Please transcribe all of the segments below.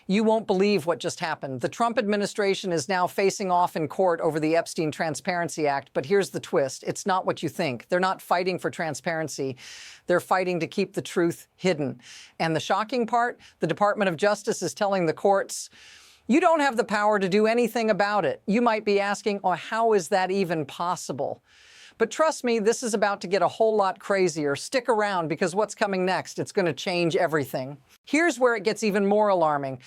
You won't believe what just happened. The Trump administration is now facing off in court over the Epstein Transparency Act, but here's the twist. It's not what you think. They're not fighting for transparency. They're fighting to keep the truth hidden. And the shocking part, the Department of Justice is telling the courts, you don't have the power to do anything about it. You might be asking, oh, how is that even possible? But trust me, this is about to get a whole lot crazier. Stick around, because what's coming next, it's going to change everything. Here's where it gets even more alarming.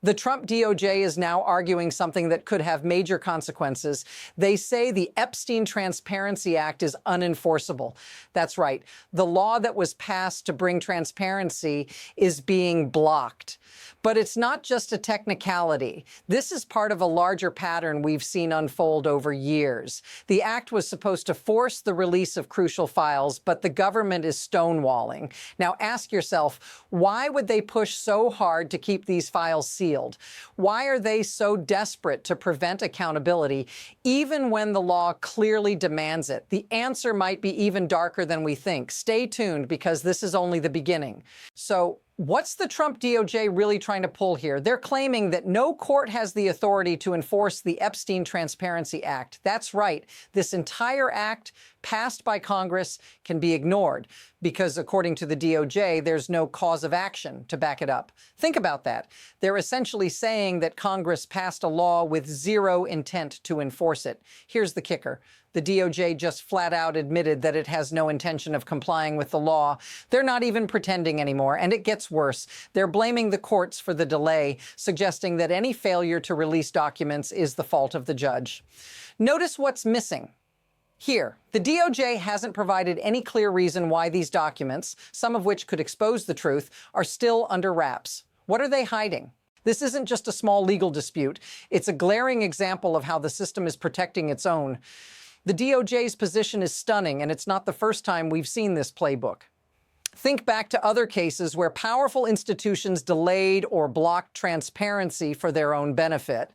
The Trump DOJ is now arguing something that could have major consequences. They say the Epstein Transparency Act is unenforceable. That's right. The law that was passed to bring transparency is being blocked. But it's not just a technicality. This is part of a larger pattern we've seen unfold over years. The act was supposed to force the release of crucial files, but the government is stonewalling. Now ask yourself, why would they push so hard to keep these files sealed? Why are they so desperate to prevent accountability, even when the law clearly demands it? The answer might be even darker than we think. Stay tuned, because this is only the beginning. So, what's the Trump DOJ really trying to pull here? They're claiming that no court has the authority to enforce the Epstein Transparency Act. That's right. This entire act, passed by Congress, can be ignored because, according to the DOJ, there's no cause of action to back it up. Think about that. They're essentially saying that Congress passed a law with zero intent to enforce it. Here's the kicker. The DOJ just flat out admitted that it has no intention of complying with the law. They're not even pretending anymore, and it gets worse. They're blaming the courts for the delay, suggesting that any failure to release documents is the fault of the judge. Notice what's missing. Here, the DOJ hasn't provided any clear reason why these documents, some of which could expose the truth, are still under wraps. What are they hiding? This isn't just a small legal dispute. It's a glaring example of how the system is protecting its own. The DOJ's position is stunning, and it's not the first time we've seen this playbook. Think back to other cases where powerful institutions delayed or blocked transparency for their own benefit.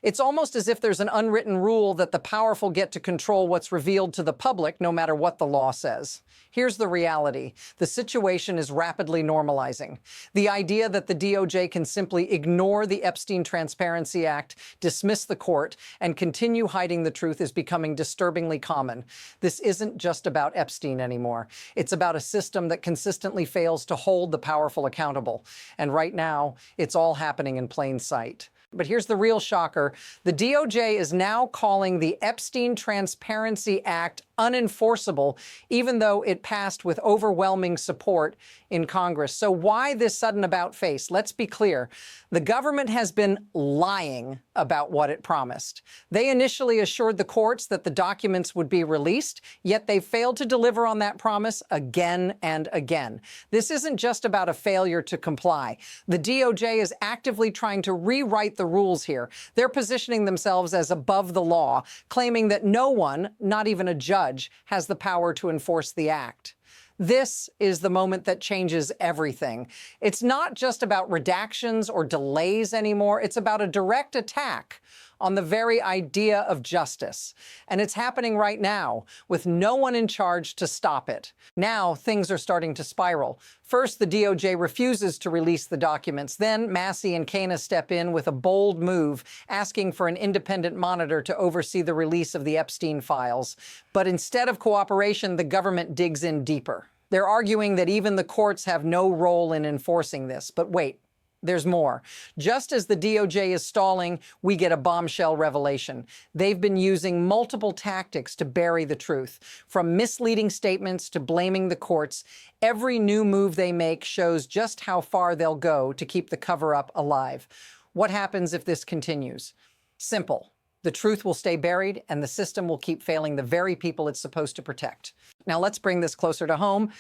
It's almost as if there's an unwritten rule that the powerful get to control what's revealed to the public, no matter what the law says. Here's the reality. The situation is rapidly normalizing. The idea that the DOJ can simply ignore the Epstein Transparency Act, dismiss the court, and continue hiding the truth is becoming disturbingly common. This isn't just about Epstein anymore. It's about a system that consistently fails to hold the powerful accountable. And right now, it's all happening in plain sight. But here's the real shocker. The DOJ is now calling the Epstein Transparency Act unenforceable, even though it passed with overwhelming support in Congress. So why this sudden about-face? Let's be clear. The government has been lying about what it promised. They initially assured the courts that the documents would be released, yet they failed to deliver on that promise again and again. This isn't just about a failure to comply. The DOJ is actively trying to rewrite the rules here. They're positioning themselves as above the law, claiming that no one, not even a judge, has the power to enforce the act. This is the moment that changes everything. It's not just about redactions or delays anymore. It's about a direct attack on the very idea of justice. And it's happening right now, with no one in charge to stop it. Now, things are starting to spiral. First, the DOJ refuses to release the documents. Then, Massey and Kena step in with a bold move, asking for an independent monitor to oversee the release of the Epstein files. But instead of cooperation, the government digs in deeper. They're arguing that even the courts have no role in enforcing this. But wait. There's more. Just as the DOJ is stalling, we get a bombshell revelation. They've been using multiple tactics to bury the truth. From misleading statements to blaming the courts, every new move they make shows just how far they'll go to keep the cover-up alive. What happens if this continues? Simple. The truth will stay buried, and the system will keep failing the very people it's supposed to protect. Now let's bring this closer to home.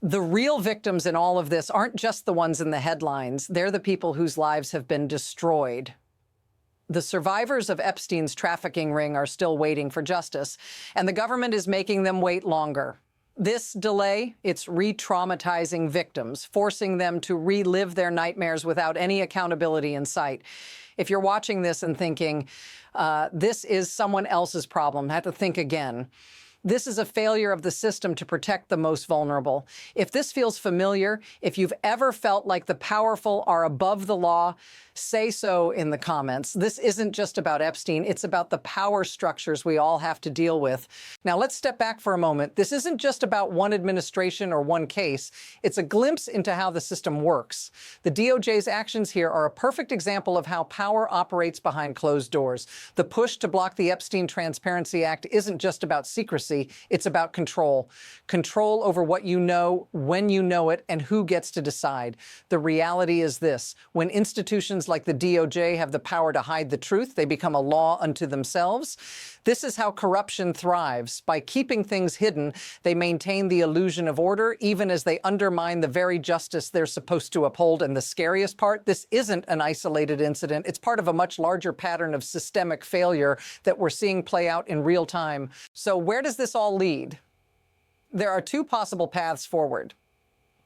The real victims in all of this aren't just the ones in the headlines. They're the people whose lives have been destroyed. The survivors of Epstein's trafficking ring are still waiting for justice, and the government is making them wait longer. This delay, it's re-traumatizing victims, forcing them to relive their nightmares without any accountability in sight. If you're watching this and thinking, this is someone else's problem, I have to think again. This is a failure of the system to protect the most vulnerable. If this feels familiar, if you've ever felt like the powerful are above the law, say so in the comments. This isn't just about Epstein, it's about the power structures we all have to deal with. Now let's step back for a moment. This isn't just about one administration or one case. It's a glimpse into how the system works. The DOJ's actions here are a perfect example of how power operates behind closed doors. The push to block the Epstein Transparency Act isn't just about secrecy, it's about control. Control over what you know, when you know it, and who gets to decide. The reality is this: when institutions like the DOJ have the power to hide the truth, they become a law unto themselves. This is how corruption thrives. By keeping things hidden, they maintain the illusion of order, even as they undermine the very justice they're supposed to uphold. And the scariest part, this isn't an isolated incident. It's part of a much larger pattern of systemic failure that we're seeing play out in real time. So where does this all lead? There are two possible paths forward.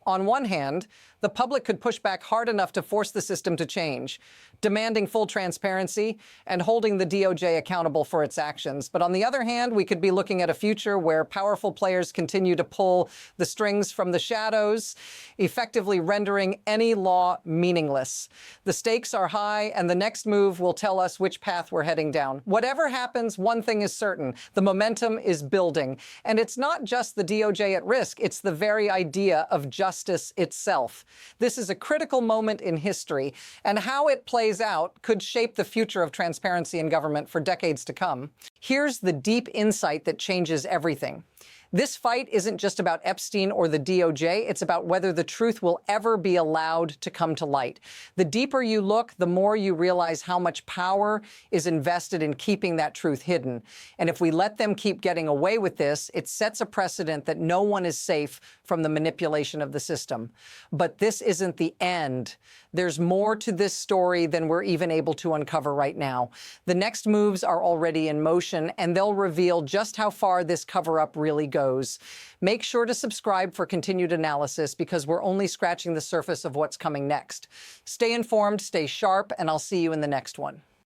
On one hand, the public could push back hard enough to force the system to change, demanding full transparency and holding the DOJ accountable for its actions. But on the other hand, we could be looking at a future where powerful players continue to pull the strings from the shadows, effectively rendering any law meaningless. The stakes are high, and the next move will tell us which path we're heading down. Whatever happens, one thing is certain: the momentum is building. And it's not just the DOJ at risk, it's the very idea of justice itself. This is a critical moment in history, and how it plays out could shape the future of transparency in government for decades to come. Here's the deep insight that changes everything. This fight isn't just about Epstein or the DOJ, it's about whether the truth will ever be allowed to come to light. The deeper you look, the more you realize how much power is invested in keeping that truth hidden. And if we let them keep getting away with this, it sets a precedent that no one is safe from the manipulation of the system. But this isn't the end. There's more to this story than we're even able to uncover right now. The next moves are already in motion, and they'll reveal just how far this cover-up really goes. Make sure to subscribe for continued analysis, because we're only scratching the surface of what's coming next. Stay informed, stay sharp, and I'll see you in the next one.